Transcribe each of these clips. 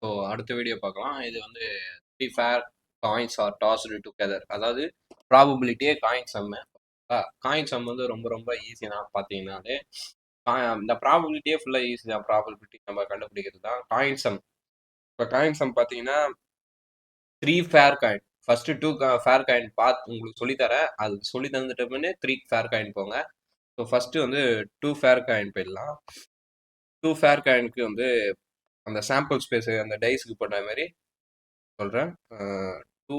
So அடுத்த video பார்க்கலாம். இது வந்து three fair coins are tossed together, அதாவது ப்ராபபிலிட்டியே காயின் சம்மு. காயின் சம் வந்து ரொம்ப ரொம்ப ஈஸி தான் பார்த்தீங்கன்னாலே. இந்த ப்ராபபிலிட்டியே ஃபுல்லாக ஈஸி தான். ப்ராபபிலிட்டி நம்ம கண்டுபிடிக்கிறது தான் காயின் சம். இப்போ காயின் சம் பார்த்தீங்கன்னா three fair coin, first two fair coin பார்த்து உங்களுக்கு சொல்லித்தரேன். அது சொல்லி தந்துட்ட பின்னே த்ரீ ஃபேர் காயின் போங்க. ஸோ ஃபர்ஸ்ட் வந்து டூ ஃபேர் காயின் போயிடலாம். டூ ஃபேர் காயினுக்கு வந்து அந்த சாம்பிள் ஸ்பேஸ் அந்த டைஸ்க்கு போட்ட மாதிரி சொல்கிறேன். டூ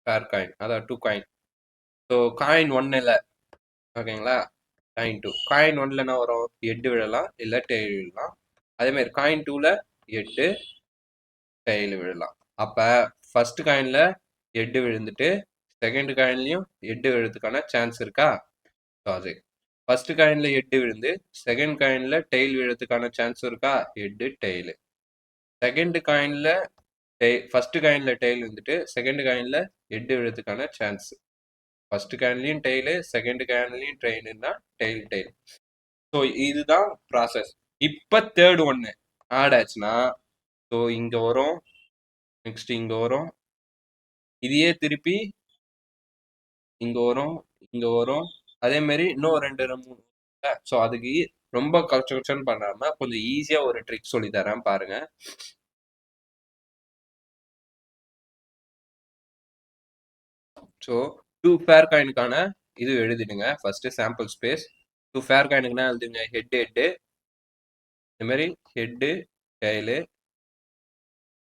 ஃபேர் காயின், அதாவது டூ காயின். ஸோ காயின் ஒன்னில் ஓகேங்களா, காயின் டூ. காயின் ஒன்ல என்ன வரும்? எட்டு விழலாம், இல்லை டெய்ல் விழலாம். அதேமாதிரி காயின் டூவில் எட்டு, டெய்ல் விழலாம். அப்போ ஃபர்ஸ்ட் காயினில் எட்டு விழுந்துட்டு செகண்ட் காயின்லையும் எட்டு விழுறதுக்கான சான்ஸ் இருக்கா? சாரி, ஃபர்ஸ்ட் காயினில் எட்டு விழுந்து செகண்ட் காயினில் டெய்ல் விழுறதுக்கான சான்ஸ் இருக்கா? Head tail. செகண்ட் காயினில் ஃபர்ஸ்ட் காயினில் டெய்ல் வந்துட்டு செகண்ட் காயினில் எட்டு விழுறதுக்கான சான்ஸ். ஃபர்ஸ்ட் காயின்லையும் டெய்லு, செகண்ட் காயின்லையும் டெய்லுன்னா டெய்ல் டெய்ல். ஸோ இதுதான் ப்ராசஸ். இப்போ தேர்ட் ஒன்று ஆட் ஆச்சுன்னா ஸோ இங்கே வரும், நெக்ஸ்ட் இங்கே வரும், இதையே திருப்பி இங்கே வரும், இங்கே வரும். அதேமாரி இன்னும் ரெண்டு மூணு. ஸோ அதுக்கு ரொம்ப கஷ்டம் பண்ணாம கொஞ்சம் ஈஸியாக ஒரு ட்ரிக் சொல்லி தரேன் பாருங்க. ஸோ டூ ஃபேர் காயினுக்கான இது எழுதிடுங்க. First sample space. Two fair காயினுக்குனா எழுதுங்க ஹெட்டு ஹெட்டு, இந்த மாதிரி head tail,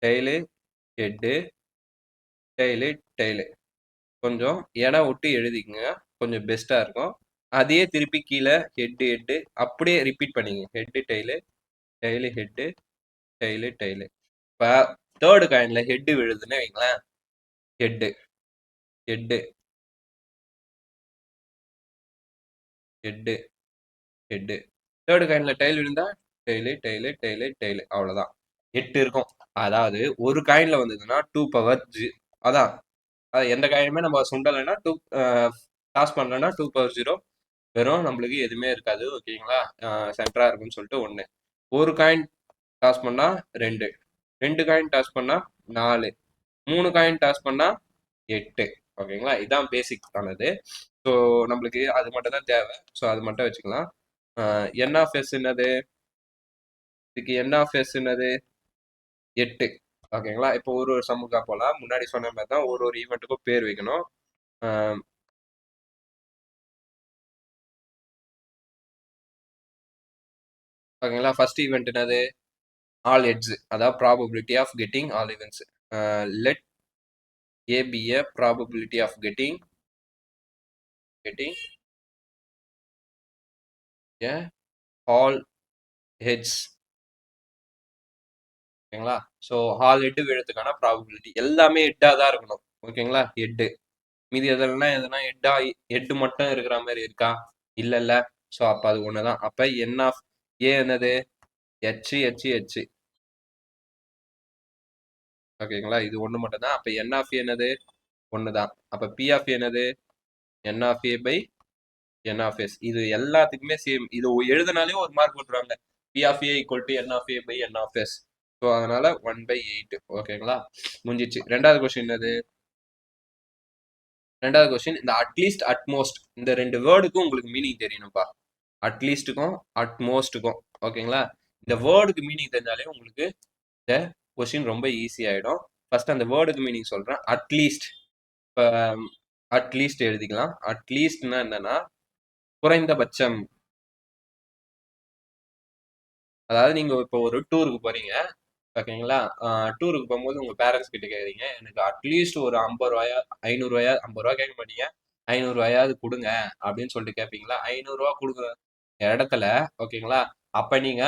tail head, tail tail. கொஞ்சம் இடம் விட்டு எழுதிக்கங்க, கொஞ்சம் பெஸ்ட்டாக இருக்கும். அதையே திருப்பி கீழே ஹெட்டு ஹெட்டு அப்படியே ரிப்பீட் பண்ணிங்க. Head tail, tail head, tail tail. இப்போ தேர்டு காயினில் ஹெட்டு விழுதுன்னு வைங்களேன். Head head head head. Third காயினில் டெய்ல் விழுந்தா டெய்லு டெய்லு டெய்லு டெய்லு. அவ்வளோதான், 8 இருக்கும். அதாவது ஒரு காயினில் வந்ததுன்னா 2 பவர் அதான் எந்த காயினுமே நம்ம சுண்டலைன்னா டூ டாஸ் பண்ணலன்னா 2 பவர் 0. வெறும் நம்மளுக்கு எதுவுமே இருக்காது. ஓகேங்களா, சென்டரா இருக்குன்னு சொல்லிட்டு ஒன்று. ஒரு காயின் டாஸ் பண்ணா ரெண்டு, ரெண்டு காயின் டாஸ் பண்ணா 4, 3 காயின் டாஸ் பண்ணா 8. ஓகேங்களா, இதுதான் பேசிக் ஆனது. ஸோ நம்மளுக்கு அது மட்டும் தான் தேவை. ஸோ அது மட்டும் வச்சுக்கலாம். என் ஆஃப் எஸ் என்னது? இதுக்கு என் ஆஃப் எஸ் என்னது? 8. ஓகேங்களா, இப்போ ஒரு சம்முக்கா போகலாம். முன்னாடி சொன்ன மாதிரி தான் ஒரு ஈவெண்ட்டுக்கும் பேர் வைக்கணும். ஓகேங்களா, ஃபர்ஸ்ட் ஈவெண்ட் என்னது? ஆல் எட்ஜ், அதாவது probability of getting all events. Let A be a probability of getting a all heads. ஓகேங்களா, ஸோ ஆல் ஹெட்டு விழுறதுக்கான ப்ராபபிலிட்டி எல்லாமே ஹெட்டாக தான் இருக்கணும். ஓகேங்களா, ஹெட்டு. மீதி எதுனா ஹெட்டா, ஹெட்டு மட்டும் இருக்கிற மாதிரி இருக்கா? இல்லைல்ல. ஸோ அப்போ அது ஒன்று தான். அப்போ என் ஆஃப் ஏ என்னது? H H H. ஓகேங்களா, இது ஒன்று மட்டும் தான். அப்போ என் ஆஃப் என்னது? ஒன்று தான். அப்போ பி ஆஃப் என்னது? என் of A by N of S. இது எல்லாத்துக்குமே சேம். இது எழுதுனாலே ஒரு மார்க் போட்டுருவாங்க. P of A equal to N of A by N of S. So அதனால 1/8. ஓகேங்களா, முடிஞ்சிச்சு. ரெண்டாவது கொஸ்டின் என்னது? ரெண்டாவது கொஸ்டின் இந்த அட்லீஸ்ட் அட்மோஸ்ட், இந்த ரெண்டு வேர்டுக்கும் உங்களுக்கு மீனிங் தெரியணும்ப்பா. அட்லீஸ்ட்டுக்கும் அட்மோஸ்ட்டுக்கும். ஓகேங்களா, இந்த வேர்டுக்கு மீனிங் தெரிஞ்சாலே உங்களுக்கு இந்த கொஸ்டின் ரொம்ப ஈஸி ஆகிடும். ஃபர்ஸ்ட் அந்த வேர்டுக்கு மீனிங் சொல்கிறேன். அட்லீஸ்ட். இப்போ அட்லீஸ்ட் எழுதிக்கலாம். அட்லீஸ்ட்னா என்னன்னா குறைந்தபட்சம். அதாவது நீங்க இப்போ ஒரு டூருக்கு போறீங்க. ஓகேங்களா, டூருக்கு போகும்போது உங்க பேரண்ட்ஸ் கிட்ட கேக்குறீங்க, எனக்கு அட்லீஸ்ட் ஒரு 50 ரூபாயா 500 ரூபாயா, 50 ரூபா கேட்க மாட்டீங்க, 500 ரூபாயாவது கொடுங்க அப்படின்னு சொல்லிட்டு கேட்பீங்களா? 500 ரூபா கொடுக்குற இடத்துல ஓகேங்களா, அப்ப நீங்க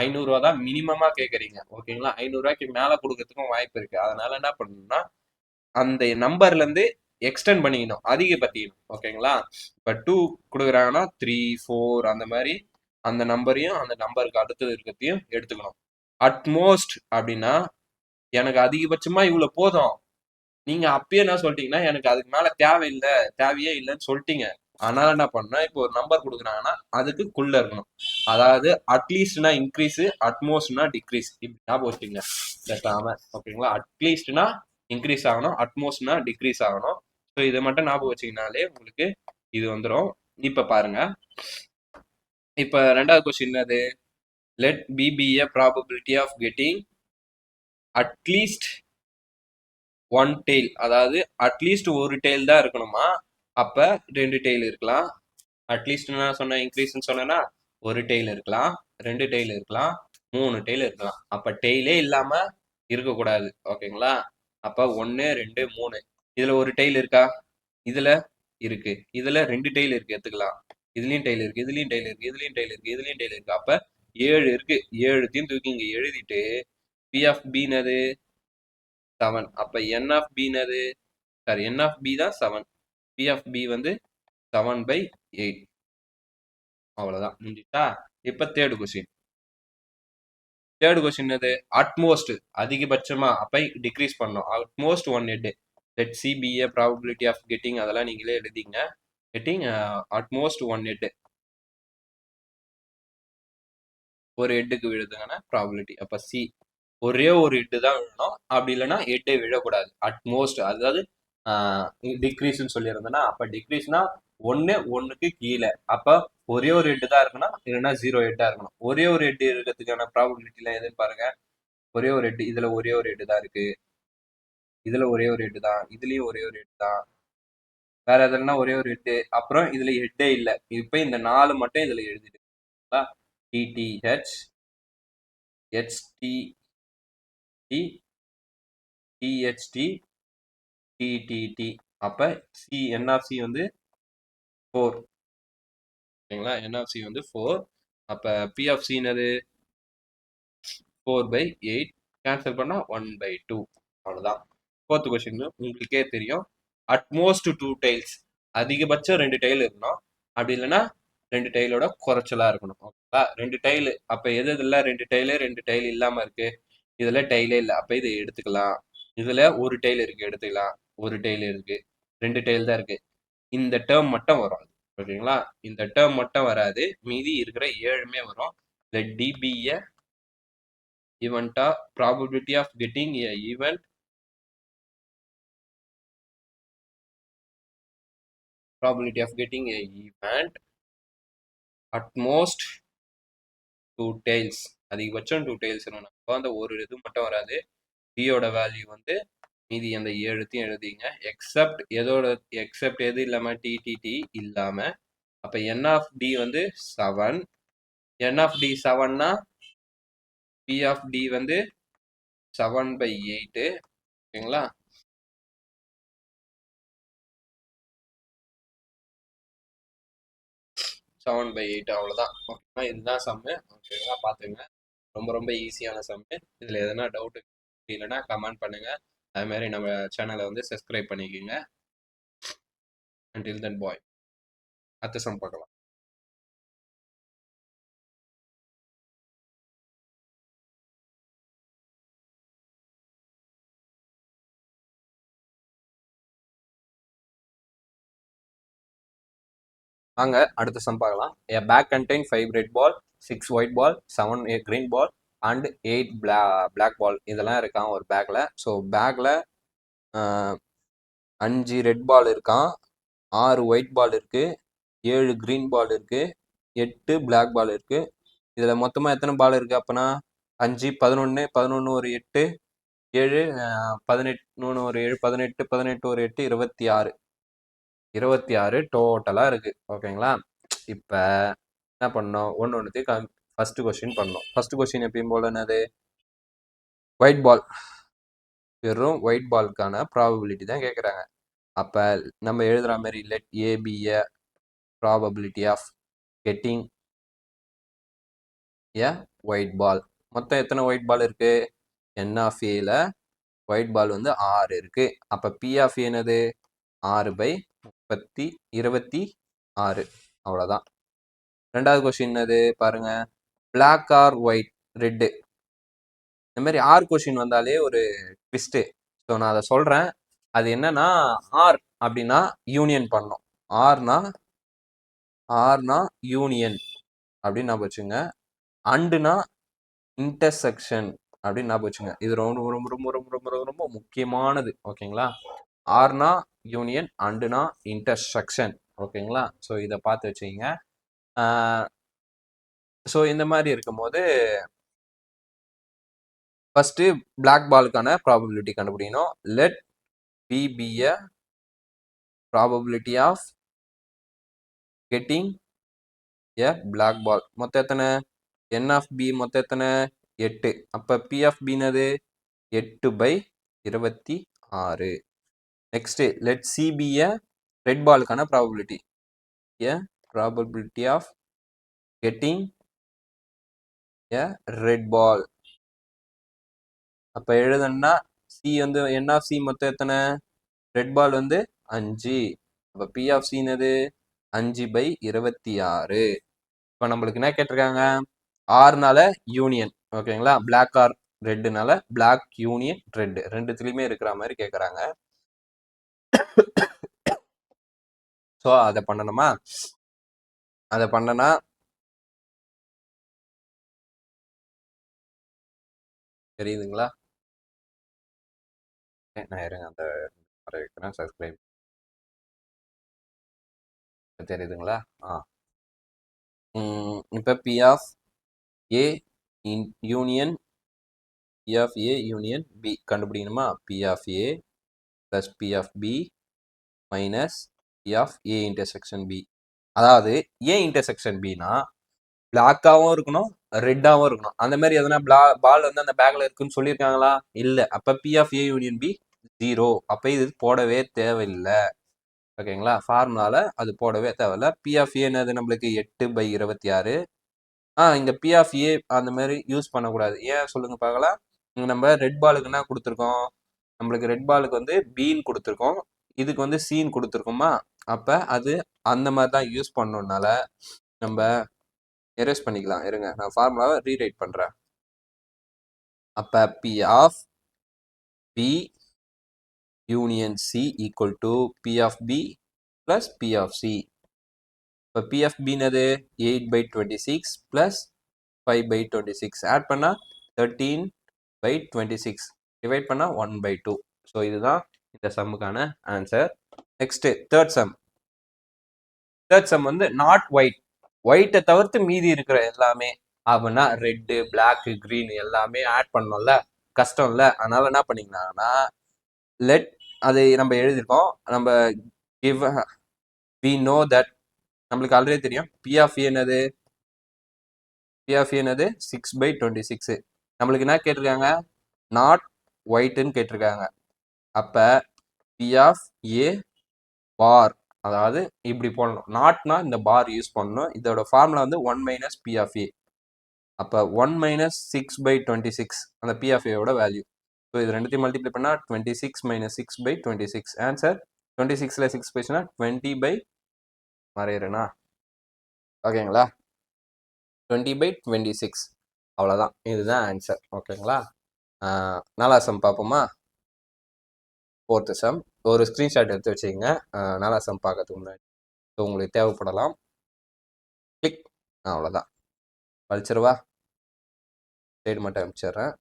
500 ரூபா தான் மினிமமா கேக்குறீங்க. ஓகேங்களா, 500 ரூபாய்க்கு மேல கொடுக்கறதுக்கும் வாய்ப்பு இருக்கு. அதனால என்ன பண்ணணும்னா அந்த நம்பர்ல இருந்து எக்ஸ்டெண்ட் பண்ணிக்கணும், அதிகப்படுத்திக்கணும். ஓகேங்களா, இப்ப 2 கொடுக்குறாங்கன்னா 3, 4 அந்த மாதிரி அந்த நம்பரையும் அந்த நம்பருக்கு அடுத்தது இருக்கிறதையும் எடுத்துக்கணும். அட்மோஸ்ட் அப்படின்னா எனக்கு அதிகபட்சமா இவ்வளவு போதும். நீங்க அப்பயே என்ன சொல்லிட்டீங்கன்னா எனக்கு அதுக்கு மேல தேவையில்லை, தேவையே இல்லைன்னு சொல்லிட்டீங்க. அதனால என்ன பண்ணா இப்போ ஒரு நம்பர் கொடுக்குறாங்கன்னா அதுக்குள்ள இருக்கணும். அதாவது அட்லீஸ்ட்னா இன்க்ரீஸ், அட்மோஸ்ட்னா டிக்ரீஸ். இப்படி ஞாபகம் வச்சுங்க பேசாம. ஓகேங்களா? அட்லீஸ்ட்னா இன்க்ரீஸ் ஆகணும், அட்மோஸ்ட்னா டிக்ரீஸ் ஆகணும். ஸோ இதை மட்டும் ஞாபகம் வச்சிங்கனாலே உங்களுக்கு இது வந்துடும். இப்ப பாருங்க, இப்ப ரெண்டாவது கொஸ்டின் என்னது? Let B be a probability of getting at least one tail. அதாவது அட்லீஸ்ட் ஒரு டெய்ல் தான் இருக்கணுமா? அப்ப 2 டெய்ல் இருக்கலாம். அட்லீஸ்ட் நான் சொன்ன இன்க்ரீஸ்ன்னு சொன்னேன்னா ஒரு டெய்ல் இருக்கலாம், 2 டெய்ல் இருக்கலாம், 3 டெய்ல் இருக்கலாம். அப்ப டெய்லே இல்லாம இருக்கக்கூடாது. ஓகேங்களா? அப்ப 1 2 3. இதுல ஒரு டெய்ல் இருக்கா? இதுல இருக்கு. இதுல 2 டெய்ல் இருக்கு, எடுத்துக்கலாம். இதுலயும் டெய்ல் இருக்கு, இதுலயும் டெய்ல் இருக்கு, இதுலயும் டெய்ல் இருக்கு, இதுலயும் டெய்ல் இருக்கு. அப்ப 7 இருக்கு. 7த்தையும் தூக்கி இங்க எழுதிட்டு பி ஆஃப் பி என்னது? 7. அப்ப என் ஆஃப் பி என்னது? சாரி, என் ஆஃப் பி தான் 7. பி ஆஃப் பி வந்து 7/8. அவ்வளவுதான், முடிஞ்சிட்டா? இப்ப தேர்ட் கொஸ்டின். தேர்ட் கொஸ்டின் என்னது? அட்மோஸ்ட், அதிகபட்சமா. அப்ப டிக்ரீஸ் பண்ணோம். At most one head. Let C be a probability of getting. அதெல்லாம் நீங்களே எழுதிங்க. Getting at most one head. ஒரு ஹெட்டுக்கு விழுதுங்கன்னா ப்ராபபிலிட்டி. அப்ப சி ஒரே ஒரு ஹெட்டு தான் விழணும். அப்படி இல்லைன்னா ஹெட்டே விழக்கூடாது. அட்மோஸ்ட், அதாவது டிக்ரீஸ்ன்னு சொல்லியிருந்தேன்னா, அப்ப டிக்ரீஸ்னா ஒன்னுக்கு கீழே. அப்ப ஒரே ஒரு ஹெட் தான் இருக்கணும், இல்லைன்னா 0 ஹெட்டா இருக்கணும். ஒரே ஒரு ஹெட் இருக்கிறதுக்கான ப்ராபபிலிட்டில எதுன்னு பாருங்க. ஒரே ஒரு ஹெட், இதுல ஒரே ஒரு ஹெட் தான் இருக்கு, இதுல ஒரே ஒரு ஹெட் தான், இதுலயும் ஒரே ஒரு ஹெட் தான், வேற எதுனா ஒரே ஒரு ஹெட். அப்புறம் இதுல ஹெட்டே இல்லை. இப்ப இந்த 4 மட்டும் இதுல எழுதிட்டு டிடிஹெச், ஹெச்டி, டிஹெச்டி, டிடிடி. அப்ப சி, என் ஆஃப் சி வந்து 4. ஓகேங்களா? என் ஆஃப் சி வந்து 4. அப்ப பி ஆஃப் சி என்னது? 4/8. கேன்சல் பண்ணா 1/2. அவ்வளவுதான். ஃபோர்த் கொஸ்டின் உங்களுக்கே தெரியும். அட்மோஸ்ட் 2 டைல்ஸ். அதிகபட்சம் 2 டைல் இருக்கணும். அப்படி இல்லைன்னா 2 டைலோட குறைச்சலா இருக்கணும். ஓகேங்களா? 2 டைல். அப்ப எது இதெல்லாம் 2 டைலு, 2 டைல் இல்லாம இருக்கு? இதுல டைலே இல்லை. அப்ப இதை எடுத்துக்கலாம். இதுல ஒரு டைல் இருக்கு, எடுத்துக்கலாம். ஒரு டைல் இருக்கு, 2 டைல் தான் இருக்கு. இந்த டேர்ம் மட்டும் வரும். ஓகேங்களா? இந்த டேர்ம் மட்டும் வராது, மீதி இருக்கிற 7மே வரும். லெட் டி பி எ ஈவென்ட்டா probability of getting a event probability of getting a event at most 2 tails. அதிகபட்சம் 2 டைல்ஸ் இருக்கணும். அப்போ அந்த ஒரு இது மட்டும் வராது. டியோட வேல்யூ வந்து மீதி அந்த 7த்தையும் எழுதிங்க. எக்ஸப்ட் எதோட? எக்ஸப்ட் எது இல்லாம? டிடிடி இல்லாம. அப்ப என் ஆஃப் டி வந்து 7. என் ஆஃப் டி 7னா பி ஆஃப் டி வந்து 7/8. ஓகேங்களா? Seven by eight. அவ்வளோதான். ஓகேங்களா? இதுதான் சம்மு. ஓகேங்களா? பார்த்துங்க. ரொம்ப ரொம்ப ஈஸியான சம்மு. இதில் எதனா டவுட்டு இல்லைன்னா கமெண்ட் பண்ணுங்க. அது மாதிரி நம்ம சேனலை வந்து சப்ஸ்கிரைப் பண்ணிக்கோங்க. அண்டில் தென் பாய். அடுத்த சம் பார்க்கலாம். வாங்க அடுத்த சம் பார்க்கலாம். A bag contain 5 red ball, 6 white ball, 7 green ball and 8 black ball. இதெல்லாம் இருக்கான் ஒரு பேக்ல. ஸோ பேக்ல 5 ரெட் பால் இருக்கான், 6 ஒயிட் பால் இருக்கு, 7 கிரீன் பால் இருக்கு, 8 பிளாக் பால் இருக்கு. இதுல மொத்தமா எத்தனை பால் இருக்கு? அப்பனா 5 11 11 ஒரு 8 7 18 3 ஒரு 7 18 18 ஒரு 8 26. 26 டோட்டலா இருக்கு. ஓகேங்களா? இப்ப என்ன பண்ணோம்? ஒன்னொன்னுத்தையும் ஃபர்ஸ்ட் கொஸ்டின் பண்ணோம். ஃபர்ஸ்ட் கொஸ்டின் எப்பயும் போல என்னது? White ball. வெறும் ஒயிட் பால்க்கான ப்ராபபிலிட்டி தான் கேட்குறாங்க. அப்ப நம்ம எழுதுற மாதிரி let A be a probability of getting a white ball. மொத்தம் எத்தனை ஒயிட் பால் இருக்கு? என் ஆஃப் ஏல ஒயிட் பால் வந்து 6 இருக்கு. அப்ப பி ஆஃப் ஏ என்னது? 6/26. அவ்வளவுதான். ரெண்டாவது கொஸ்டின் என்னது பாருங்க. Black or white, red. இந்த மாதிரி ஆர் கொஸ்டின் வந்தாலே ஒரு ட்விஸ்ட். ஸோ நான் அதை சொல்றேன். அது என்னன்னா, ஆர் அப்படின்னா யூனியன் பண்ணோம். ஆர்னா ஆர்னா யூனியன் அப்படின்னு ஞாபகம் வச்சுங்க. அண்டுனா இன்டர்செக்ஷன் அப்படின்னு ஞாபகம் வச்சுங்க. இது ரொம்ப ரொம்ப ரொம்ப ரொம்ப ரொம்ப ரொம்ப முக்கியமானது. ஓகேங்களா? ஆர்னா யூனியன், அண்டுனா இன்டர்செக்ஷன். ஓகேங்களா? ஸோ இதை பார்த்து வச்சுக்கிங்க. ஸோ இந்த மாதிரி இருக்கும்போது ஃபர்ஸ்ட் பிளாக் பாலுக்கான ப்ராபபிலிட்டி கண்டுபிடிக்கணும். Let B be a probability of getting a black ball. மொத்தம் எத்தனை? என் ஆஃப் பி மொத்தம் எத்தனை? 8. அப்போ பி ஆஃப் பின்னது 8/26. Next let C be a red பாலுக்கான probability. A probability of getting a red ball. அப்போ எழுதணும்னா சி வந்து என் ஆஃப் சி மொத்தம் எத்தனை? ரெட் பால் வந்து 5. அப்போ பி ஆஃப் சின்னது 5/26. இப்போ நம்மளுக்கு என்ன கேட்டிருக்காங்க? ஆறுனால யூனியன். ஓகேங்களா? பிளாக் ஆர் ரெட்டுனால பிளாக் யூனியன் ரெட் ரெண்டுத்துலையுமே இருக்கிற மாதிரி கேட்குறாங்க. ஸோ அதை பண்ணணுமா? அதை பண்ணனா தெரியுதுங்களா? நான் இருங்க அந்த வைக்கிறேன். சப்ஸ்கிரைப் தெரியுதுங்களா? இப்போ P of A union P of A union B கண்டுபிடிக்கணுமா? P of A plus P of B minus P of A intersection B. அதாவது ஏ இன்டர்செக்ஷன் பினா பிளாக்காகவும் இருக்கணும், ரெட்டாகவும் இருக்கணும். அந்த மாதிரி எதனா பால் வந்து அந்த பேக்ல இருக்குன்னு சொல்லியிருக்காங்களா? இல்லை. அப்போ P of A union B 0. அப்போ இது போடவே தேவையில்லை. ஓகேங்களா? ஃபார்முலால அது போடவே தேவையில்லை. பி ஆஃப் ஏன்னது நம்மளுக்கு 8/26. இங்க பி ஆஃப் ஏ அந்த மாதிரி யூஸ் பண்ணக்கூடாது. ஏன் சொல்லுங்க பார்க்கலாம். நம்ம ரெட் பாலுக்கு என்ன கொடுத்துருக்கோம்? நம்மளுக்கு ரெட் பாலுக்கு வந்து பின்னு கொடுத்துருக்கோம், இதுக்கு வந்து சீன் கொடுத்துருக்கோமா? அப்ப அது அந்த மாதிரி தான் யூஸ் பண்ணணும்னால நம்ம எரேஸ் பண்ணிக்கலாம். இருங்க, நான் ஃபார்முலாவை ரீரைட் பண்றேன். அப்ப P of B union C equal to P of B plus P of C. இப்போ பி ஆஃப் பின்னது 8/26 பிளஸ் 5/26. ஆட் பண்ணா 13/26. டிவைட் பண்ணா 1/2. ஸோ இதுதான் இந்த சம்முக்கான answer. Next third sum. Third sum வந்து நாட் ஒயிட். ஒயிட்டை தவிர்த்து மீதி இருக்கிற எல்லாமே அப்படின்னா ரெட்டு, பிளாக், கிரீன் எல்லாமே ஆட் பண்ணோம்ல, கஷ்டம் இல்லை. அதனால என்ன பண்ணிக்கலாம்னா லெட் அது நம்ம எழுதியிருக்கோம். நம்ம கிவ் வி நோ தட் நம்மளுக்கு ஆல்ரெடி தெரியும். பி ஆஃப் என்னது? பி ஆஃப் என்னது 6/26. நம்மளுக்கு என்ன கேட்டிருக்காங்க? நாட் ஒயிட்னு கேட்டிருக்காங்க. அப்ப பி ஆஃப் ஏ பார், அதாவது இப்படி போடணும். நாட்னா இந்த பார் யூஸ் பண்ணணும். இதோட ஃபார்முலா வந்து 1 மைனஸ் பி ஆஃப் ஏ. அப்போ 1 மைனஸ் 6/26 அந்த பி ஆஃப் ஏவோட வேல்யூ. ஸோ இது ரெண்டுத்தையும் மல்டிப்ளை பண்ணா 26 மைனஸ் 6/26. ஆன்சர் 26ல 6 போயிடுச்சுன்னா 20 மறையிறேனா? ஓகேங்களா? 20/26. அவ்வளோதான், இதுதான் ஆன்சர். ஓகேங்களா? நாலாவது சம் பார்ப்போமா? Fourth some. ஒரு ஸ்க்ரீன்ஷாட் எடுத்து வச்சுக்கோங்க நாலாவது சம் பார்க்கறதுக்கு முன்னாடி. ஸோ உங்களுக்கு தேவைப்படலாம். கிளிக். அவ்வளோதான். வலிச்சிருவா? சைடு மட்டும் அனுப்பிச்சிடுறேன்.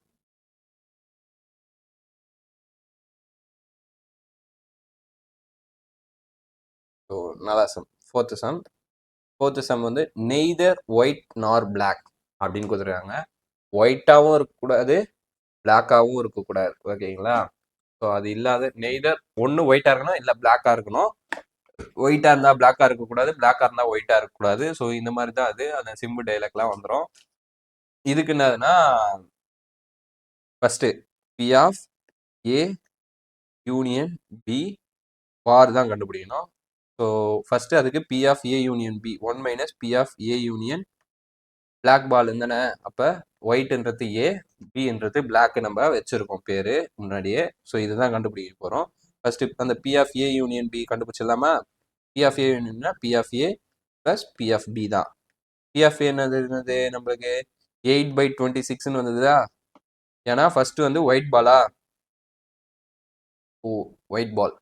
ஸோ நாலாவது sum, fourth sum. Fourth sum வந்து நெய்தர் ஒயிட் நார் பிளாக் அப்படின்னு கொடுத்துருக்காங்க. ஒயிட்டாகவும் இருக்கக்கூடாது, பிளாக்காகவும் இருக்கக்கூடாது. ஓகேங்களா? ஸோ அது இல்லாத நெய்தர் ஒன்று ஒயிட்டாக இருக்கணும், இல்லை பிளாக்காக இருக்கணும். ஒயிட்டாக இருந்தால் பிளாக்காக இருக்கக்கூடாது, பிளாக்காக இருந்தால் ஒயிட்டாக இருக்கக்கூடாது. ஸோ இந்த மாதிரி தான் அது அந்த சிம்பு டைலாக்லாம் வந்துடும். இதுக்கு என்னதுன்னா first P of A union B bar தான் கண்டுபிடிக்கணும். ஸோ ஃபர்ஸ்ட் அதுக்கு P of A union B 1 minus P of A union black ball இருந்தானே. அப்போ ஒயிட்ன்றது ஏ, பின்றது பிளாக் நம்ம வச்சிருக்கோம் பேரு முன்னாடியே. ஸோ இதுதான் கண்டுபிடிக்க போகிறோம். ஃபர்ஸ்ட் அந்த P of A union B கண்டுபிடிச்சிடலாமா? பி ஆஃப் ஏ யூனியன்னா P of A plus P of B தான். பி ஆஃப் ஏ என்னது நம்மளுக்கு 8/26ன்னு வந்ததுதா? ஏன்னா ஃபர்ஸ்ட் வந்து ஒயிட் பாலா? ஓ, ஒயிட் பால்.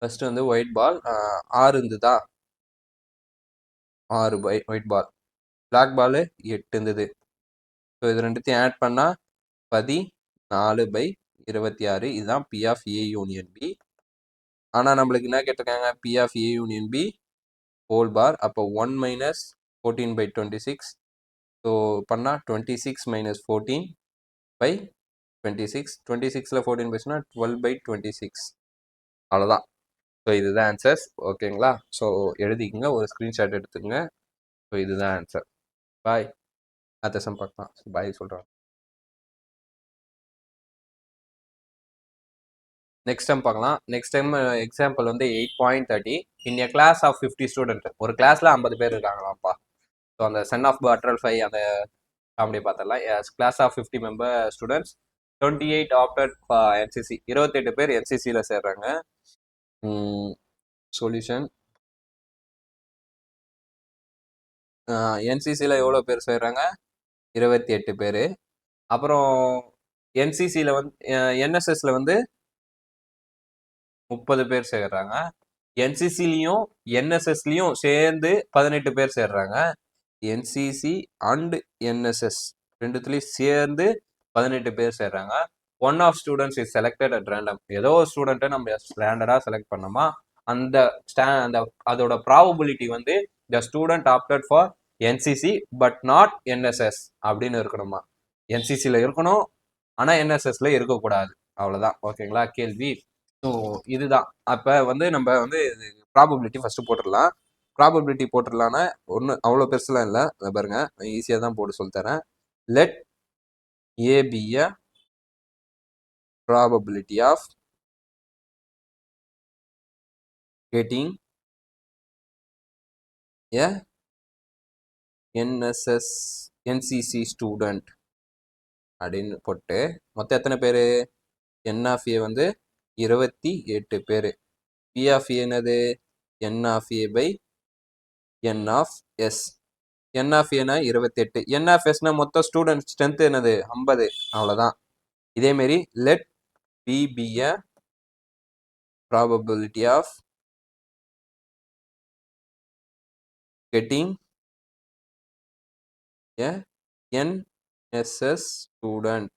ஃபர்ஸ்ட் வந்து ஒயிட் பால் 6 இருந்ததா? 6 ஒயிட் பால், பிளாக் பால் 8 இருந்தது. ஸோ இது ரெண்டுத்தையும் ஆட் பண்ணால் 14/26. இதுதான் P of A union B. ஆனால் நம்மளுக்கு என்ன கேட்டிருக்காங்க, P of A union B whole bar. அப்போ 1 மைனஸ் 14/26. ஸோ பண்ணால் 26 மைனஸ் 14/26. 26ல் 14 போச்சுன்னா 12/26. அவ்வளோதான். ஸோ இதுதான் ஆன்சர்ஸ். ஓகேங்களா? ஸோ எழுதிக்கங்க, ஒரு ஸ்க்ரீன்ஷாட் எடுத்துக்கங்க. ஸோ இதுதான் ஆன்சர். பாய். அடுத்த சம் பார்க்கலாம். பாய் சொல்கிறேன். நெக்ஸ்ட் டைம் பார்க்கலாம். நெக்ஸ்ட் டைம் எக்ஸாம்பிள் வந்து 8.30. In a class of 50 student. ஒரு கிளாஸில் 50 பேர் இருக்காங்களாம்ப்பா. ஸோ அந்த சன் ஆஃப் பட்டர்ஃப்ளை 5 அந்த காமெடி பார்த்துடலாம். Class of 50 member students, 28 opted NCC. 28 பேர் என்சிசியில் சேர்றாங்க. சொல்யூஷன், என்சிசியில் எவ்வளோ பேர் சேர்றாங்க? 28 பேர். அப்புறம் என்சிசியில் வந்து என்எஸ்எஸ்ல வந்து 30 பேர் சேர்றாங்க. என்சிசிலையும் என்எஸ்எஸ்லையும் சேர்ந்து 18 பேர் சேர்றாங்க. என்சிசி அண்ட் என்எஸ்எஸ் ரெண்டுத்துலையும் சேர்ந்து 18 பேர் சேர்றாங்க. One of students is selected at random. ஏதோ ஒரு ஸ்டூடெண்ட்டை நம்ம ரேண்டடாக செலக்ட் பண்ணோமா, அந்த அதோட ப்ராபபிலிட்டி வந்து த student opted for NCC but not NSS அப்படின்னு இருக்கணுமா. என்சிசியில் இருக்கணும், ஆனால் என்எஸ்எஸ்ல இருக்கக்கூடாது. அவ்வளோதான். ஓகேங்களா கேள்வி? ஸோ இதுதான். அப்போ வந்து நம்ம வந்து ப்ராபபிலிட்டி ஃபஸ்ட்டு போட்டுடலாம். ப்ராபபிலிட்டி போட்டுடலான்னா ஒன்று அவ்வளோ பெருசுலாம் இல்லை. அதை பாருங்க, நான் ஈஸியாக தான் போட்டு சொல்லித்தரேன். Let A be a probability of getting a NSS NCC student அப்படின்னு போட்டு மொத்தம் எத்தனை பேர்? என் ஆஃப் ஏ வந்து 28 பேர். பி ஆஃப் ஏ என்னது? என் of A by N of S. N of ஏனா 28, என் ஆஃப் எஸ்னா மொத்தம் ஸ்டூடெண்ட் ஸ்ட்ரென்த் என்னது? 50. அவ்வளோதான். இதேமாரி let B be a probability of getting a NSS student.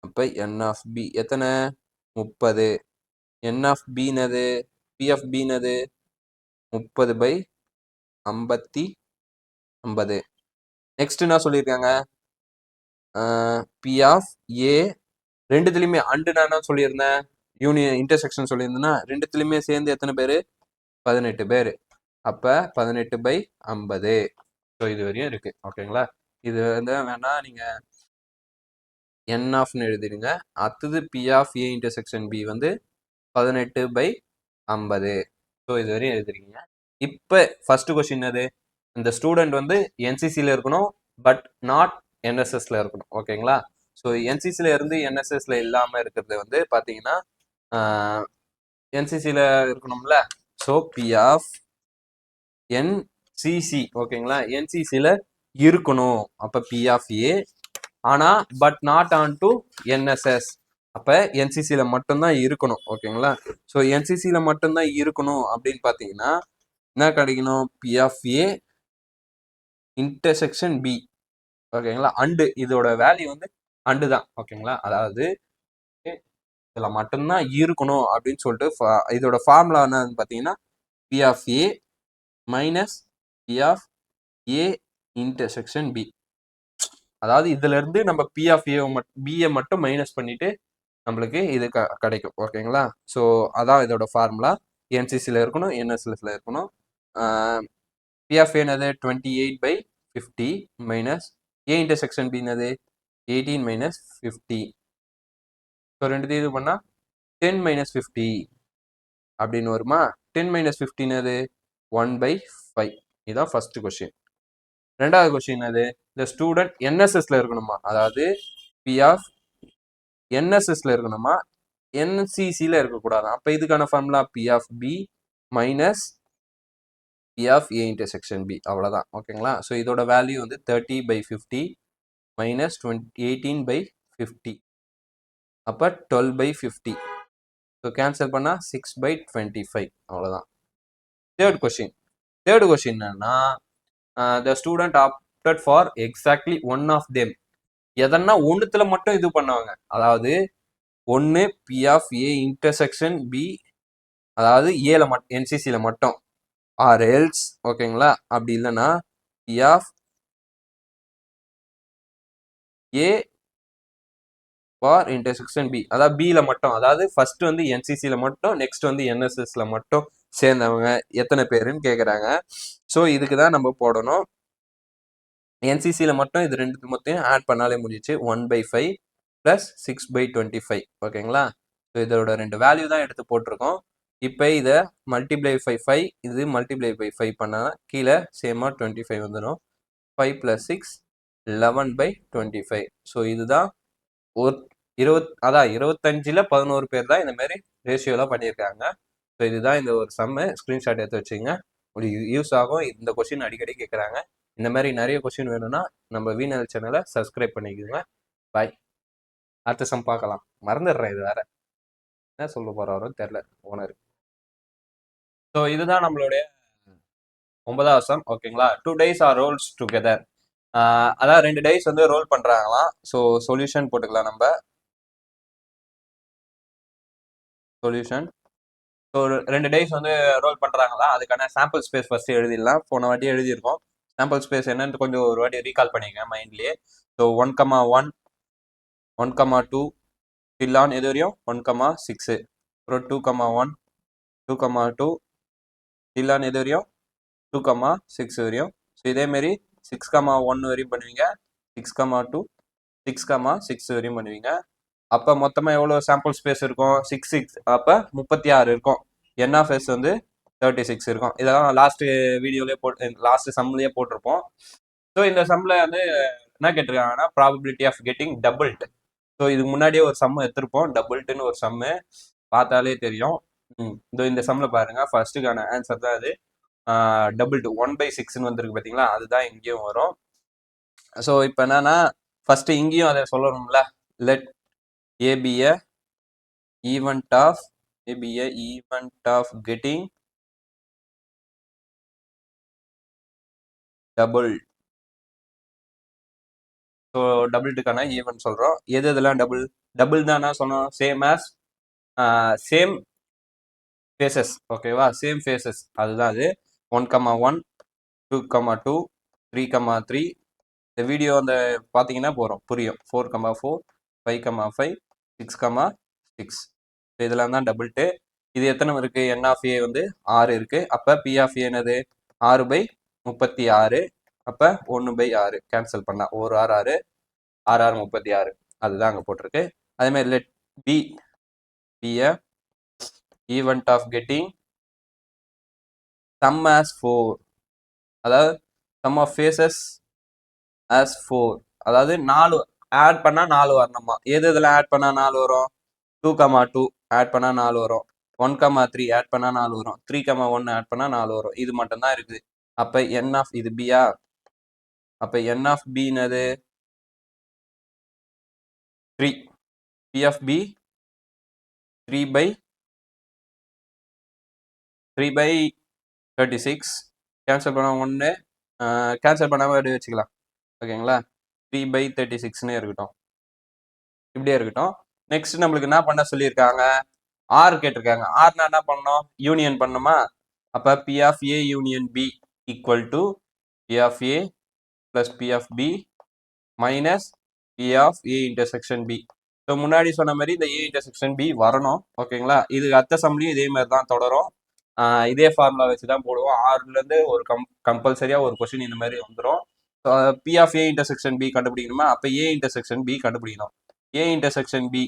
அப்போ என் ஆஃப் பி எத்தனை? 30. என் ஆஃப் பி என்னது? பி ஆஃப் பி என்னது? 30/50. நெக்ஸ்ட் என்ன சொல்லியிருக்காங்க? பி ஆஃப் ஏ ரெண்டுத்துலையுமே அண்டு நான் என்ன சொல்லியிருந்தேன்? யூனியன் இன்டர்செக்ஷன் சொல்லியிருந்தேன்னா ரெண்டுத்துலையுமே சேர்ந்து எத்தனை பேர்? 18 பேர். அப்போ 18/50. ஸோ இது வரையும் இருக்கு. ஓகேங்களா? இது வந்து வேணா நீங்கள் என் ஆஃப்னு எழுதிடுங்க. அடுத்தது P of A intersection B வந்து 18/50. ஸோ இது வரையும் எழுதிருக்கீங்க. இப்போ ஃபர்ஸ்ட் கொஸ்டின் அது, இந்த ஸ்டூடெண்ட் வந்து என்சிசியில் இருக்கணும் பட் நாட் என்எஸ்எஸ்ல இருக்கணும். ஓகேங்களா? ஸோ என்சிசியில் இருந்து என்எஸ்எஸ்ல இல்லாமல் இருக்கிறது வந்து பார்த்தீங்கன்னா என்சிசியில் இருக்கணும்ல. So P of NCC. ஓகேங்களா? என்சிசியில் இருக்கணும். அப்போ பி ஆஃப் ஏ ஆனால் but not on to NSS. அப்போ என்சிசியில் மட்டும்தான் இருக்கணும். ஓகேங்களா? ஸோ என்சிசியில் மட்டும்தான் இருக்கணும் அப்படின்னு பார்த்தீங்கன்னா என்ன கிடைக்கணும்? P of A intersection B. ஓகேங்களா? அண்டு இதோட வேல்யூ வந்து அண்டு தான். ஓகேங்களா? அதாவது இதில் மட்டும்தான் இருக்கணும் அப்படின்னு சொல்லிட்டு இதோட ஃபார்முலா என்னன்னு பார்த்தீங்கன்னா P of A minus P of A intersection B. அதாவது இதுல இருந்து நம்ம பி ஆஃப் ஏ பிஏ மட்டும் மைனஸ் பண்ணிட்டு நம்மளுக்கு இது கிடைக்கும். ஓகேங்களா? ஸோ அதான் இதோட ஃபார்முலா. என்சிசியில் இருக்கணும், என்எஸ்எஸ்ல இருக்கணும். பி ஆஃப் என்னது? 28/50 மைனஸ் ஏ இன்டர்செக்ஷன் பி என்னது? 18 - 50. ஸோ ரெண்டு இது பண்ணால் 10 - 50 அப்படின்னு வருமா? 10 - 50 என்னது? 1/5. இதுதான் ஃபர்ஸ்ட் கொஸ்டின். ரெண்டாவது கொஸ்டின் அது, இந்த ஸ்டூடெண்ட் என்எஸ்எஸ்ல இருக்கணுமா? அதாவது பி ஆஃப் என்எஸ்எஸ்ல இருக்கணுமா, என்சிசியில் இருக்கக்கூடாது. அப்போ இதுக்கான formula P of B minus P of A intersection B. அவ்வளோதான். ஓகேங்களா? ஸோ இதோட வேல்யூ வந்து 30/50 மைனஸ் 18/50. அப்போ 12/50. ஸோ கேன்சல் பண்ணால் 6/25. அவ்வளோதான். தேர்ட் கொஸ்டின் என்னன்னா the student opted for exactly one of them. எதனா ஒன்றுத்துல மட்டும் இது பண்ணுவாங்க. அதாவது ஒன்று P of A intersection B, அதாவது ஏல மட்டும் என்சிசியில மட்டும், ஆர் எல்ஸ் ஓகேங்களா, அப்படி இல்லைன்னா P of A for intersection B, அதாவது பில மட்டும், அதாவது ஃபர்ஸ்ட் வந்து என்சிசியில மட்டும், நெக்ஸ்ட் வந்து என்எஸ்எஸ்ல மட்டும் சேர்ந்தவங்க எத்தனை பேருன்னு கேட்குறாங்க. ஸோ இதுக்கு தான் நம்ம போடணும். என்சிசியில் மட்டும் இது ரெண்டு மொத்தையும் ஆட் பண்ணாலே முடிஞ்சிச்சு. 1/5 ப்ளஸ் 6/25 ஓகேங்களா. ஸோ இதோட ரெண்டு வேல்யூ தான் எடுத்து போட்டிருக்கோம். இப்போ இதை மல்டிப்ளை பை 5, இது மல்டிப்ளை பை 5 பண்ணால் கீழே சேமாக 25 வந்துடும். 5 + 6 11/25. ஸோ இதுதான் ஒரு 25ல் 11 பேர் தான் இந்த மாதிரி ரேஷியோலாம் பண்ணியிருக்காங்க. ஸோ இதுதான் இந்த ஒரு சம்மு. ஸ்க்ரீன்ஷாட் எடுத்து வச்சுங்க, உங்களுக்கு யூஸ் ஆகும். இந்த கொஸ்டின் அடிக்கடி கேட்குறாங்க. இந்த மாதிரி நிறைய கொஸ்டின் வேணும்னா நம்ம வீணல் சேனலை சப்ஸ்கிரைப் பண்ணிக்கோங்க. பாய். அடுத்த சம் பார்க்கலாம். மறந்துடுறேன், இது வேற என்ன சொல்ல போறாரோன்னு தெரில ஓனர். ஸோ இதுதான் நம்மளுடைய 9வது சம் ஓகேங்களா. 2 days ஆர் ரோல்ஸ் டுகெதர். அதாவது 2 days வந்து ரோல் பண்றாங்களாம். ஸோ சொல்யூஷன் போட்டுக்கலாம் நம்ம. சொல்யூஷன். ஸோ 2 days வந்து ரோல் பண்றாங்களா, அதுக்கான சாம்பிள் ஸ்பேஸ் ஃபர்ஸ்ட் எழுதிடலாம். போன வாட்டி எழுதியிருக்கோம். சாம்பிள் ஸ்பேஸ் என்னன்னு கொஞ்சம் ஒரு வாட்டி ரீகால் பண்ணிக்கங்க மைண்ட்லயே. ஸோ 1,1 1,2 டில் ஆன் எது வரையும் 1,6, அப்புறம் 2,1 2,2 டில் ஆன் எது வரையும் 2,6 வரையும். ஸோ இதேமாரி 6,1 வரையும் பண்ணுவீங்க, 6,2 6,6 வரையும் பண்ணுவீங்க. அப்போ மொத்தமாக எவ்வளோ சாம்பிள் ஸ்பேஸ் இருக்கும்? 6 அப்போ 36 இருக்கும். என் ஆஃப் எஸ் வந்து 36 இருக்கும். இதெல்லாம் லாஸ்ட் வீடியோலேயே லாஸ்ட் சம்லேயே போட்டிருப்போம். ஸோ இந்த சம்மில் வந்து என்ன கேட்டிருக்காங்கன்னா probability of getting doublet. So இதுக்கு முன்னாடியே ஒரு சம்மு எடுத்திருப்போம், டபுள்ட்டுன்னு ஒரு சம்மு, பார்த்தாலே தெரியும். இந்த சம்மில் பாருங்க, ஃபர்ஸ்ட்டுக்கான ஆன்சர் தான் இது. டபுள்ட் 1/6ன்னு வந்திருக்கு பார்த்தீங்களா, அதுதான் இங்கேயும் வரும். ஸோ இப்போ என்னன்னா ஃபர்ஸ்ட் இங்கேயும் அதை சொல்லணும்ல. லெட் A be a event of getting double. So டபுள்ட்டுக்கான ஈவெண்ட் சொல்கிறோம். எது இதெல்லாம் டபுள் தானா சொன்னோம்? சேம் ஃபேஸஸ் ஓகேவா, சேம் ஃபேஸஸ், அதுதான் அது. 1,1 2,2 3,3. இந்த வீடியோ அந்த பார்த்தீங்கன்னா புரியும். 4,4 5,5 6,6. இதெல்லாம் தான் டபுள்ட்டு. இது எத்தனை இருக்கு? என் ஆஃப் ஏ வந்து 6 இருக்கு. அப்போ பி ஆஃப் ஏ என்னது? 6/36. அப்போ 1/6 கேன்சல் பண்ணா 1 6 6 6 6 36. அதுதான் அங்கே போட்டிருக்கு. அதே மாதிரி let B a event of getting sum as 4, அதாவது sum of faces as 4, அதாவது 4 ஆட் பண்ணா 4 வரணுமா. எது இதில் ஆட் பண்ணா 4 வரும்? 2,2 ஆட் பண்ணா 4 வரும், 1,3 ஆட் பண்ணா 4 வரும், 3,1 ஆட் பண்ணா 4 வரும். இது மட்டும் தான் இருக்குது. அப்ப என் ஆஃப் இது பியா, அப்ப என் ஆஃப் பி என்னது? 3. B of B 3/36. கேன்சல் பண்ண 1, கேன்சல் பண்ணாமல் எப்படி வச்சுக்கலாம் ஓகேங்களா. 3/36ன்னு இருக்கட்டும், இப்படியே இருக்கட்டும். நெக்ஸ்ட் நம்மளுக்கு என்ன பண்ண சொல்லியிருக்காங்க? ஆர் கேட்டிருக்காங்க. ஆர்னா என்ன பண்ணணும்? யூனியன் பண்ணுமா. அப்போ P of A union B equal to P of A plus P of B minus P of A intersection B. So முன்னாடி சொன்ன மாதிரி இந்த ஏ இன்டர்செக்ஷன் பி வரணும் ஓகேங்களா. இது அடுத்த சம்லையும் இதே மாதிரி தான் தொடரும். இதே ஃபார்முலா வச்சு தான் போடுவோம். ஆறுலேருந்து ஒரு கம்பல்சரியாக ஒரு கொஸ்டின் இந்த மாதிரி வந்துடும். P of A intersection B கண்டுபிடிக்கணுமா. அப்போ ஏ இன்டர்செக்ஷன் பி கண்டுபிடிக்கணும். ஏ இன்டர்செக்ஷன் பி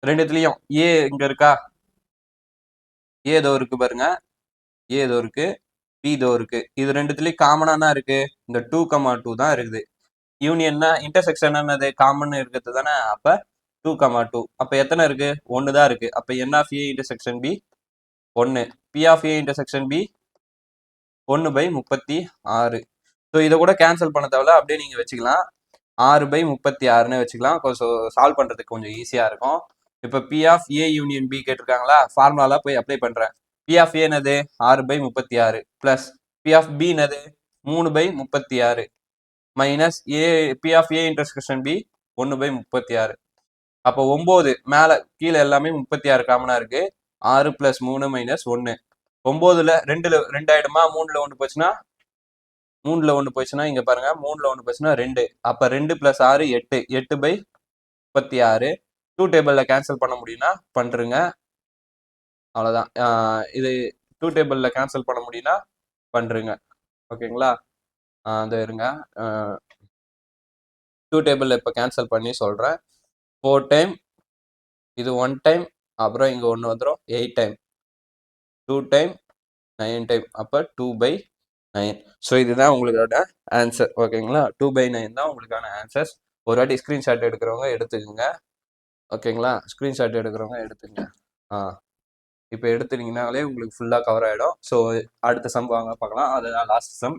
ரெண்டுத்துலேயும் ஏ இங்கே இருக்கா? ஏ இதோ இருக்கு பாருங்க, ஏ இதோ இருக்கு, பி இதோ இருக்கு. இது ரெண்டுத்துலேயும் காமனாக இருக்கு, இந்த 2,2 தான் இருக்குது. யூனியன்னா இன்டர்செக்ஷன் என்னது? காமன் இருக்கிறது தானே. அப்போ 2,2. அப்போ எத்தனை இருக்கு? 1 தான் இருக்கு. அப்போ என் of A intersection B 1, P of A intersection B 1/36. So இதை கூட கேன்சல் பண்ண தேவையில்ல, அப்படியே நீங்கள் வச்சுக்கலாம். 6/36ன்னு வச்சுக்கலாம். கொஞ்சம் சால்வ் பண்ணுறதுக்கு கொஞ்சம் ஈஸியாக இருக்கும். இப்போ P of A union B கேட்டிருக்காங்களா, ஃபார்முலாவில் போய் அப்ளை பண்ணுறேன். பி ஆஃப் ஏ என்னது? 6/36 ப்ளஸ் பி ஆஃப் பி என்னது? 3/36 minus A P of A intersection B 1/36. அப்போ 9 மேலே கீழே எல்லாமே 36 காமனா இருக்கு. 6 + 3 - 1. 9ல் 2 ஆயிடுமா? 3ல் 1 போச்சுன்னா 3ல் 1 போச்சுன்னா இங்க பாருங்க 3ல் 1 போச்சுன்னா 2. அப்ப 2 + 6 8. 8/36. 2 டேபிள்ல கேன்சல் பண்ண முடியும்னா பண்றீங்க. அவ்வளவுதான். இது 2 டேபிள்ல கேன்சல் பண்ண முடியும்னா பண்றீங்க. ஓகேங்களா? அது இருங்க. 2 டேபிள்ல இப்ப கேன்சல் பண்ணி சொல்றேன். 4 டைம், இது 1 டைம், அப்புறம் இங்க 1 வந்துடும் 8 டைம், 2 டைம், 9 டைம், அப்ப 2/9. ஸோ இதுதான் உங்களோட ஆன்சர். ஓகேங்களா? 2/9 தான் உங்களுக்கான ஆன்சர்ஸ். ஒரு வாட்டி ஸ்கிரீன்ஷாட் எடுக்கிறவங்க எடுத்துக்கோங்க. ஓகேங்களா? ஸ்கிரீன்ஷாட் எடுக்கிறவங்க எடுத்துங்க. இப்போ எடுத்துட்டீங்கனாலே உங்களுக்கு ஃபுல்லாக கவர் ஆகிடும். ஸோ அடுத்த சம் வாங்க பார்க்கலாம். அதுதான் லாஸ்ட் சம்.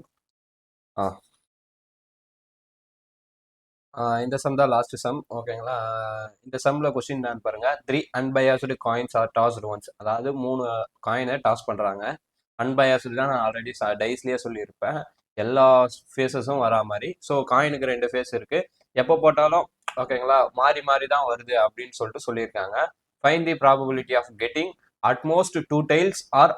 இந்த சம் தான் லாஸ்ட் சம். ஓகேங்களா? இந்த சம்ல கொஸ்டின் என்னன்னு பாருங்க. 3 unbiased coins are tossed once. அதாவது 3 காயினை டாஸ் பண்றாங்க. அன்பயாஸ்டு தான் நான் ஆல்ரெடி டைஸ்லயே சொல்லியிருப்பேன். எல்லா ஃபேஸஸும் வரா மாதிரி. ஸோ காயினுக்கு 2 ஃபேஸ் இருக்கு. எப்போ போட்டாலும் ஓகேங்களா மாறி மாறி தான் வருது அப்படின்னு சொல்லிட்டு சொல்லியிருக்காங்க. Find the probability of getting at most 2 tails or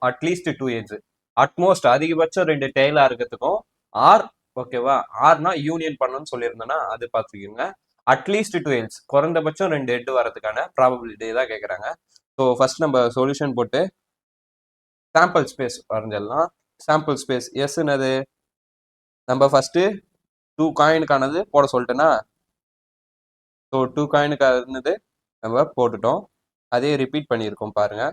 at least 2 heads. At most அதிகபட்சம் 2 டெய்லா இருக்கிறதுக்கும் ஆர் ஓகேவா ஆர்னா யூனியன் பண்ணணும்னு சொல்லியிருந்தேன்னா அது பார்த்துக்கோங்க. அட்லீஸ்ட் 2 எட்ஜ் குறைந்தபட்சம் 2 ஹெட் வரதுக்கான ப்ராபபிலிட்டி தான் கேட்குறாங்க. ஸோ ஃபர்ஸ்ட் நம்ம சொல்யூஷன் போட்டு சாம்பிள் ஸ்பேஸ் வரைஞ்சிடலாம். சாம்பிள் ஸ்பேஸ் எஸ்னது நம்ம ஃபர்ஸ்ட் 2 காயினுக்கானது போட சொல்லிட்டேன்னா, ஸோ 2 காயினுக்கானது நம்ம போட்டுட்டோம். அதே ரிப்பீட் பண்ணியிருக்கோம் பாருங்க.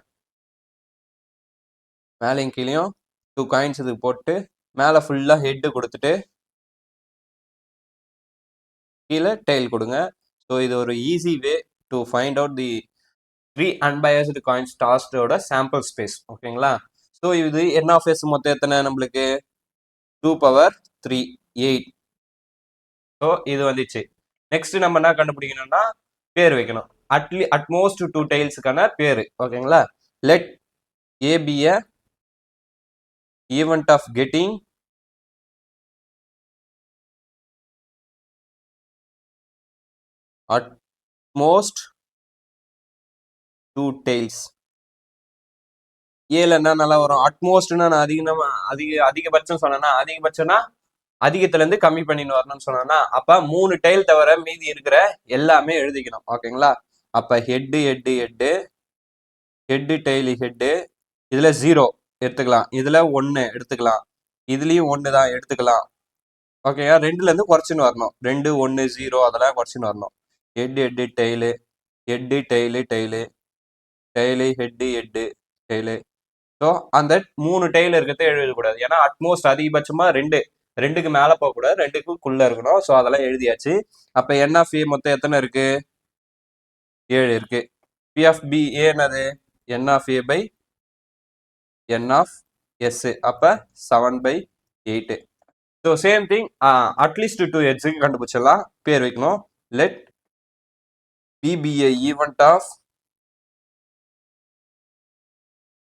மேலேயும் கீழேயும் 2 காயின்ஸ் இதுக்கு போட்டு மேலே ஃபுல்லாக ஹெட்டு கொடுத்துட்டு கீழே டெய்ல் கொடுங்க. ஸோ இது ஒரு easy way to find out the 3 unbiased coins டாஸ்டோட சாம்பிள் ஸ்பேஸ். ஓகேங்களா? ஸோ இது என் ஆஃப் எஸ் மொத்தம் எத்தனை நம்மளுக்கு 2^3 8. ஸோ இது வந்துச்சு. நெக்ஸ்ட் நம்ம என்ன கண்டுபிடிக்கணும்னா பேர் வைக்கணும். அட்மோஸ்ட் 2 டெய்ல்ஸுக்கான பேரு. ஓகேங்களா? Let A be a event of getting at most 2 tails. ஏல என்ன நல்லா வரும்? அட்மோஸ்ட்னா நான் அதிகபட்சம் சொன்னேன்னா அதிகபட்சம்னா அதிகத்துல இருந்து கம்மி பண்ணின்னு வரணும்னு சொன்னா அப்ப 3 டைல் தவிர மீதி இருக்கிற எல்லாமே எழுதிக்கணும். ஓகேங்களா? அப்ப head head head head daily head, இதுல 0 எடுத்துக்கலாம், இதுல 1 எடுத்துக்கலாம், இதுலயும் 1 தான் எடுத்துக்கலாம். ஓகேயா? 2ல இருந்து குறைச்சுன்னு வரணும். 2 1 0 அதெல்லாம் குறைச்சுன்னு வரணும். Head head tail head tail tail tail head head tail. So அந்த 3 டெய்ல் இருக்கிறத எழுதக்கூடாது. ஏன்னா அட்மோஸ்ட் அதிகபட்சமா 2க்கு மேல போகக்கூடாது, 2க்குள்ள இருக்கணும். ஸோ அதெல்லாம் எழுதியாச்சு. அப்ப என் ஆஃப் ஏ மொத்தம் எத்தனை இருக்கு? 7 இருக்கு. பி ஆஃப் பி ஏ என்னது? என் of A by N of S. அப்ப 7/8. ஸோ சேம் திங் அட்லீஸ்ட் 2 எட்ஜுக்கு கண்டுபிடிச்சிடலாம். பேர் வைக்கணும். Let B B A event of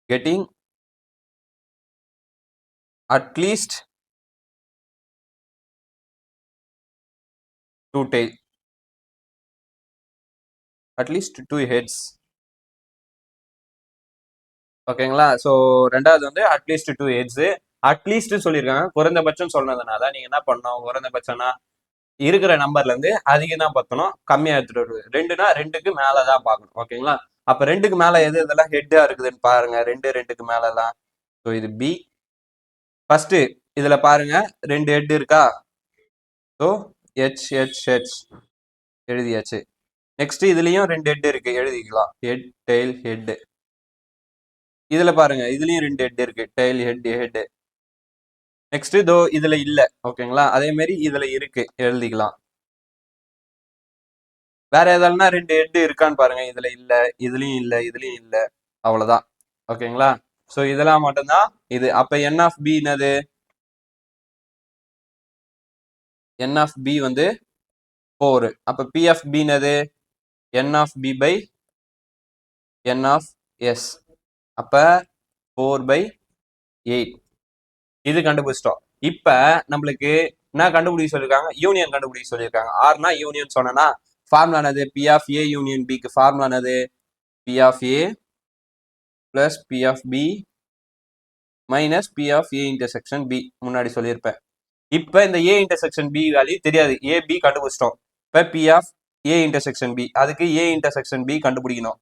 getting at least 2 tail, at least 2 heads. ஓகேங்களா? ஸோ ரெண்டாவது வந்து அட்லீஸ்ட் 2 ஹெட்ஸ். அட்லீஸ்ட் சொல்லியிருக்காங்க. குறைந்தபட்சம் சொன்னதுனால நீங்க என்ன பண்ணணும்? குறைந்தபட்சம்னா இருக்கிற நம்பர்ல இருந்து அதிகம் தான் பத்தணும், கம்மியா எடுத்துட்டு வருது. 2னா 2க்கு மேலதான் பார்க்கணும். ஓகேங்களா? அப்ப 2க்கு மேல எது இதெல்லாம் ஹெட்டா இருக்குதுன்னு பாருங்க. 2க்கு மேல எல்லாம். ஸோ இது பி. ஃபர்ஸ்ட் இதுல பாருங்க 2 ஹெட் இருக்கா? ஸோ ஹெச் ஹெச் ஹெச் எழுதியாச்சு. நெக்ஸ்ட் இதுலயும் 2 ஹெட் இருக்கு, எழுதிக்கலாம். Head tail head. இதுல பாருங்க இதுலயும் 2 ஹெட் இருக்கு, டெய்ல் ஹெட் ஹெட். நெக்ஸ்ட் இதோ இதுல இல்ல. ஓகேங்களா? அதே மாதிரி இதுல இருக்கு, எழுதிக்கலாம். வேற ஏதாவதுனா 2 ஹெட் இருக்கான்னு பாருங்க. இதுல இல்ல, இதுலயும் இல்ல, இதுலயும் இல்ல. அவ்வளவுதான். ஓகேங்களா? சோ இதெல்லாம் மட்டும்தான் இது. அப்ப என் ஆஃப் பி என்னது? என் ஆஃப் பி வந்து 4. அப்ப பி ஆஃப் பி என்னது? என் of B by N of S. அப்ப 4/8. இது கண்டுபிடிச்சிட்டோம். இப்ப நம்மளுக்கு என்ன கண்டுபிடிக்க சொல்லியிருக்காங்க, யூனியன் கண்டுபிடிக்க சொல்லியிருக்காங்க. ஆர்னா யூனியன் சொன்னா ஃபார்முலா என்னது, பி ஆஃப் ஏ யூனியன் பிக்கு ஃபார்முலா என்னது, P of A plus P of B minus P of A intersection B முன்னாடி சொல்லியிருப்பேன். இப்ப இந்த ஏ இன்டர்செக்ஷன் பி வேல்யூ தெரியாது, ஏ பி கண்டுபிடிச்சிட்டோம். இப்ப P of A intersection B, அதுக்கு ஏ இன்டர்செக்ஷன் பி கண்டுபிடிக்கணும்.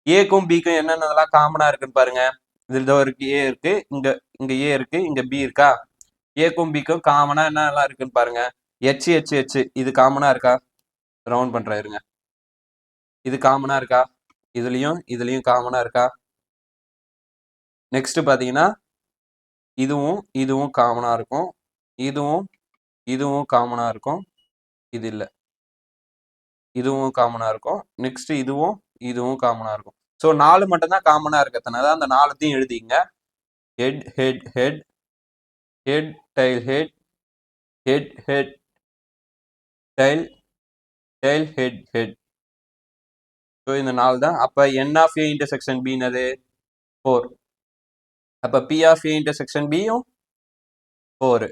ஏக்கும் பிக்கும் என்னென்னலாம் காமனா இருக்குன்னு பாருங்க. இதுல இருக்கு ஏ இருக்கு, இங்க இங்க ஏ இருக்கு, இங்க பி இருக்கா. ஏக்கும் பிக்கும் காமனா என்னெல்லாம் இருக்குன்னு பாருங்க. ஹெச் ஹெச் ஹெச் இது காமனா இருக்கா, ரவுண்ட் பண்றேன் இருங்க. இது காமனா இருக்கா, இதுலயும் இதுலயும் காமனா இருக்கா. நெக்ஸ்ட் பாத்தீங்கன்னா இதுவும் இதுவும் காமனா இருக்கும், இதுவும் இதுவும் காமனா இருக்கும், இது இல்ல, இதுவும் காமனா இருக்கும். நெக்ஸ்ட் இதுவும் இதுவும் காமனா இருக்கும். ஸோ 4 மட்டும் தான் காமனா இருக்கிறதுனால அந்த 4த்தையும் எழுதிங்க. Head head head head tail head head head tail tail head head. So இந்த 4 தான். அப்ப n of A intersection B என்னது 4. அப்ப p ஆஃப் ஏ இன்டர்செக்ஷன் பியும் 4.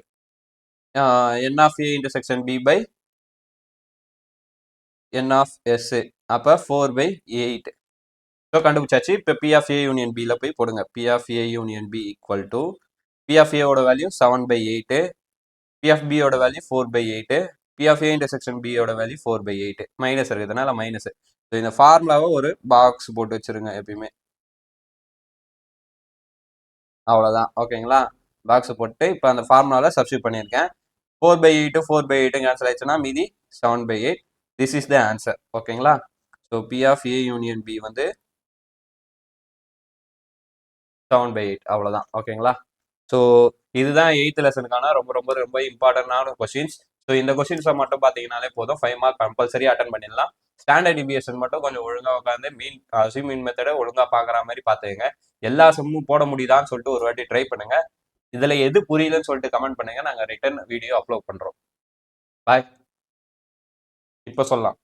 n of A intersection B by n of s. அப்ப 4/8. So கண்டுபிடிச்சாச்சு. இப்போ P of A union பியில் போய் போடுங்க. P of A union B equal to P of ஏவோட வேல்யூ 7/8, பி ஆஃப் பியோட value 4/8, P of A intersection பியோட value 4/8. Minus இருக்கிறதுனால மைனஸ். ஸோ இந்த ஃபார்முலாவை ஒரு பாக்ஸ் போட்டு வச்சிருங்க எப்பயுமே. அவ்வளோதான், ஓகேங்களா. பாக்ஸ் போட்டு இப்போ அந்த ஃபார்முலாவில் சப்ஸ்டியூட் பண்ணியிருக்கேன். 4/8 4/8 கேன்சல் ஆயிடுச்சுன்னா மீதி 7/8. திஸ் இஸ் த ஆன்சர், ஓகேங்களா. So P of A union B வந்து 7/8, அவ்வளோதான், ஓகேங்களா. ஸோ இதுதான் 8th லெசனுக்கான ரொம்ப ரொம்ப ரொம்ப இம்பார்ட்டன்டான கொஸ்டின்ஸ். ஸோ இந்த கொஸ்டின்ஸை மட்டும் பார்த்தீங்கன்னாலே போதும், 5 மார்க் கம்பல்சரி அட்டன் பண்ணிடலாம். ஸ்டாண்டர்ட் டிவியேஷன் மட்டும் கொஞ்சம் ஒழுங்காக உட்காந்து மீன் மெத்தடை ஒழுங்காக பார்க்குற மாதிரி பார்த்துங்க. எல்லா சம்மும் போட முடியுதான்னு சொல்லிட்டு ஒரு வாட்டி ட்ரை பண்ணுங்க. இதில் எது புரியலன்னு சொல்லிட்டு கமெண்ட் பண்ணுங்க, நாங்கள் ரிட்டர்ன் வீடியோ அப்லோட் பண்ணுறோம். பாய். இப்போ சொல்லலாம்.